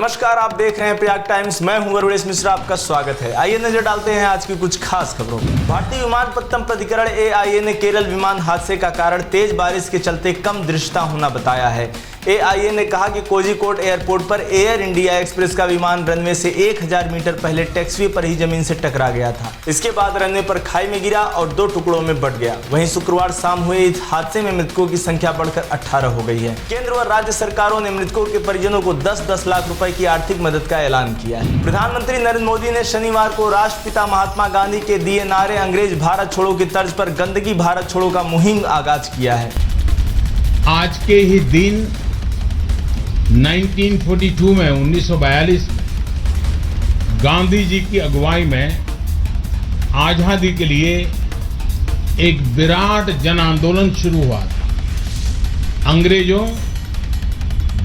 नमस्कार, आप देख रहे हैं प्रयाग टाइम्स। मैं हूं वरुणेश मिश्रा, आपका स्वागत है। आइए नजर डालते हैं आज की कुछ खास खबरों पर। भारतीय विमानपत्तन प्राधिकरण AIA ने केरल विमान हादसे का कारण तेज बारिश के चलते कम दृश्यता होना बताया है। AIA ने कहा कि कोझिकोड एयरपोर्ट पर एयर इंडिया एक्सप्रेस का विमान रनवे से 1000 मीटर पहले टैक्सीवे पर ही जमीन से टकरा गया था। इसके बाद रनवे पर खाई में गिरा और 2 टुकड़ों में बंट गया। वहीं शुक्रवार शाम हुए इस हादसे में मृतकों की संख्या बढ़कर 18 हो गई है। केंद्र व राज्य सरकारों ने मृतकों के परिजनों को 10-10 लाख रुपए की आर्थिक मदद का ऐलान किया है। प्रधानमंत्री नरेंद्र मोदी ने शनिवार को राष्ट्रपिता महात्मा गांधी के दिए नारे अंग्रेज भारत छोड़ो की तर्ज पर गंदगी भारत छोड़ो का मुहिम आगाज किया है। आज के ही दिन 1942 में 1942 गांधी जी की अगुवाई में आजादी के लिए एक विराट जन आंदोलन शुरू हुआ था। अंग्रेजों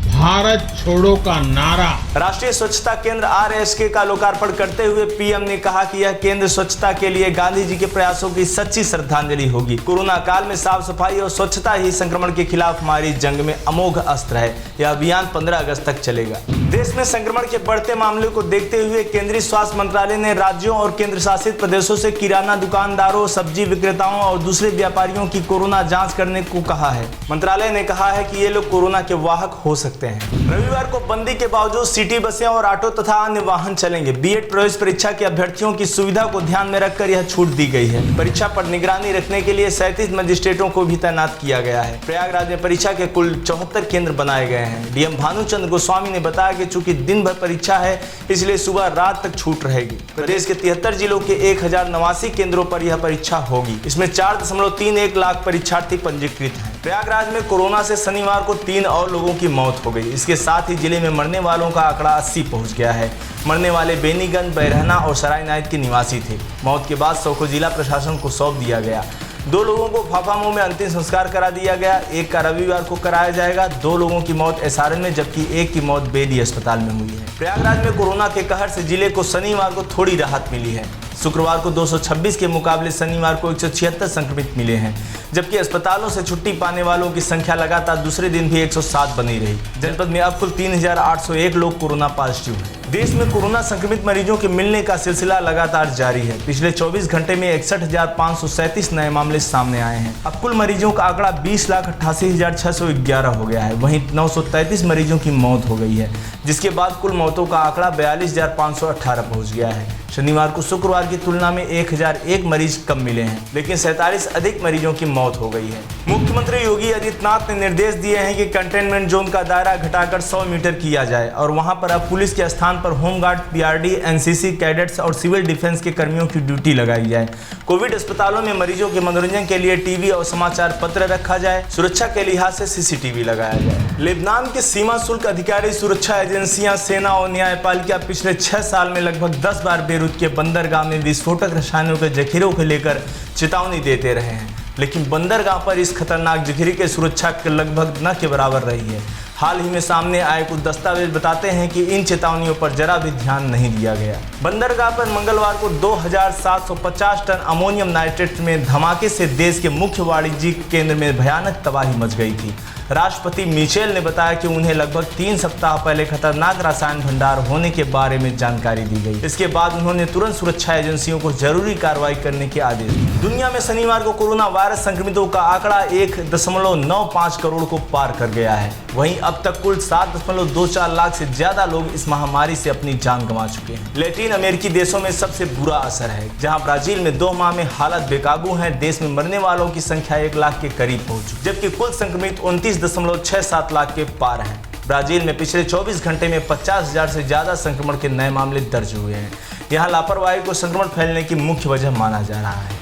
भारत छोड़ो का नारा। राष्ट्रीय स्वच्छता केंद्र RSK का लोकार्पण करते हुए PM ने कहा कि यह केंद्र स्वच्छता के लिए गांधी जी के प्रयासों की सच्ची श्रद्धांजलि होगी। कोरोना काल में साफ सफाई और स्वच्छता ही संक्रमण के खिलाफ हमारी जंग में अमोघ अस्त्र है। यह अभियान 15 अगस्त तक चलेगा। देश में संक्रमण के बढ़ते मामलों को देखते हुए केंद्रीय स्वास्थ्य मंत्रालय ने राज्यों और केंद्र शासित प्रदेशों से किराना दुकानदारों, सब्जी विक्रेताओं और दूसरे व्यापारियों की कोरोना जाँच करने को कहा है। मंत्रालय ने कहा है कि ये लोग कोरोना के वाहक हो सकते हैं। रविवार को बंदी के बावजूद सिटी बसें और ऑटो तथा अन्य वाहन चलेंगे। B.Ed प्रवेश परीक्षा के अभ्यर्थियों की सुविधा को ध्यान में रखकर यह छूट दी गई है। परीक्षा पर निगरानी रखने के लिए 37 मजिस्ट्रेटों को भी तैनात किया गया है। प्रयागराज में परीक्षा के कुल 74 केंद्र बनाए गए हैं। DM भानुचंद्र गोस्वामी ने बताया कि चूंकि दिन भर परीक्षा है, इसलिए सुबह रात तक छूट रहेगी। प्रदेश के 73 जिलों के 1089 केंद्रों पर यह परीक्षा होगी। इसमें 4.31 लाख परीक्षार्थी पंजीकृत हैं। प्रयागराज में कोरोना से शनिवार को 3 और लोगों की मौत हो गई। इसके साथ ही जिले में मरने वालों का आंकड़ा 80 पहुंच गया है। मरने वाले बेनीगंज, बैरहना और सरायनायत के निवासी थे। मौत के बाद शव को जिला प्रशासन को सौंप दिया गया। 2 लोगों को फाफामऊ में अंतिम संस्कार करा दिया गया। एक का रविवार को कराया जाएगा। 2 लोगों की मौत SRN में, जबकि एक की मौत बेदी अस्पताल में हुई है। प्रयागराज में कोरोना के कहर से जिले को शनिवार को थोड़ी राहत मिली है। शुक्रवार को 226 के मुकाबले शनिवार को 176 संक्रमित मिले हैं, जबकि अस्पतालों से छुट्टी पाने वालों की संख्या लगातार दूसरे दिन भी 107 बनी रही। जनपद में अब कुल 3801 लोग कोरोना पॉजिटिव हैं। देश में कोरोना संक्रमित मरीजों के मिलने का सिलसिला लगातार जारी है। पिछले 24 घंटे में 61,537 नए मामले सामने आए हैं। अब कुल मरीजों का आंकड़ा 20,88,611 हो गया है। वहीं 933 मरीजों की मौत हो गई है, जिसके बाद कुल मौतों का आंकड़ा 42,518 पहुंच गया है। शनिवार को शुक्रवार की तुलना में 1001 मरीज कम मिले हैं, लेकिन 47 अधिक मरीजों की मौत हो गई है। मुख्यमंत्री योगी आदित्यनाथ ने निर्देश दिए हैं कि कंटेनमेंट जोन का दायरा घटाकर 100 मीटर किया जाए और वहां पर अब पुलिस के स्थान पर होमगार्ड, PRD, NCC कैडेट्स और सिविल डिफेंस के कर्मियों की ड्यूटी लगाई जाए। कोविड अस्पतालों में मरीजों के मनोरंजन के लिए TV और समाचार पत्र रखा जाए। सुरक्षा के लिहाज से CCTV लगाया जाए। लेबनान के सीमा शुल्क अधिकारी, सुरक्षा एजेंसियां, सेना और न्यायपालिका पिछले 6 साल में लगभग 10 बार बेरूत के बंदरगाह में विस्फोटक रसायनों के जखीरों को लेकर चेतावनी देते रहे हैं, लेकिन बंदरगाह पर इस खतरनाक जखीरे की सुरक्षा लगभग न के बराबर रही है। हाल ही में सामने आए कुछ दस्तावेज बताते हैं कि इन चेतावनियों पर जरा भी ध्यान नहीं दिया गया। बंदरगाह पर मंगलवार को 2750 टन अमोनियम नाइट्रेट में धमाके से देश के मुख्य वाणिज्यिक केंद्र में भयानक तबाही मच गई थी। राष्ट्रपति मिशेल ने बताया कि उन्हें लगभग 3 सप्ताह पहले खतरनाक रसायन भंडार होने के बारे में जानकारी दी गई। इसके बाद उन्होंने तुरंत सुरक्षा एजेंसियों को जरूरी कार्रवाई करने के आदेश दिए। दुनिया में शनिवार को कोरोना वायरस संक्रमितों का आंकड़ा 1.95 करोड़ को पार कर गया है। वहीं अब तक कुल 7.24 लाख से ज्यादा लोग इस महामारी से अपनी जान गंवा चुके हैं। लैटिन अमेरिकी देशों में सबसे बुरा असर है, जहां ब्राजील में 2 माह में हालत बेकाबू है। देश में मरने वालों की संख्या 1 लाख के करीब पहुंच चुकी, जबकि कुल संक्रमित 29.67 लाख के पार हैं। ब्राजील में पिछले 24 घंटे में 50,000 से ज्यादा संक्रमण के नए मामले दर्ज हुए हैं। यहाँ लापरवाही को संक्रमण फैलने की मुख्य वजह माना जा रहा है।